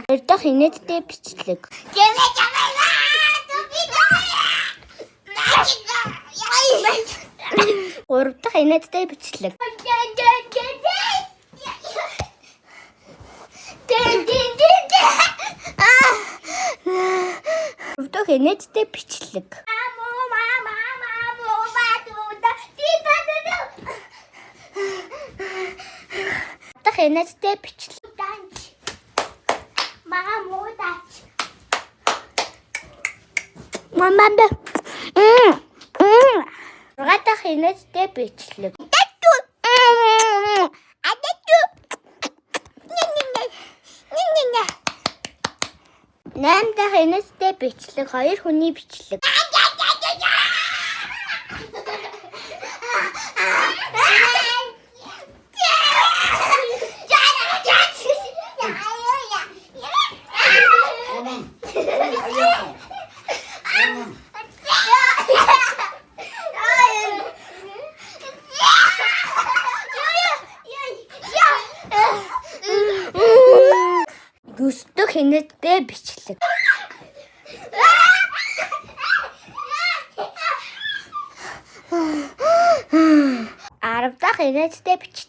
Урдах инээдтэй бичлэг. Гурав дахь инээдтэй бичлэг. Гурав дахь инээдтэй бичлэг. Дахь инээдтэй бичлэг. Маманд. Рагадах инээдтэй бичлэг. Наймдах инээдтэй бичлэг. Хоёр хүний бичлэг. Гүсдөх инээдтэй бичлэг. Арав дахь инээдтэй бичлэг.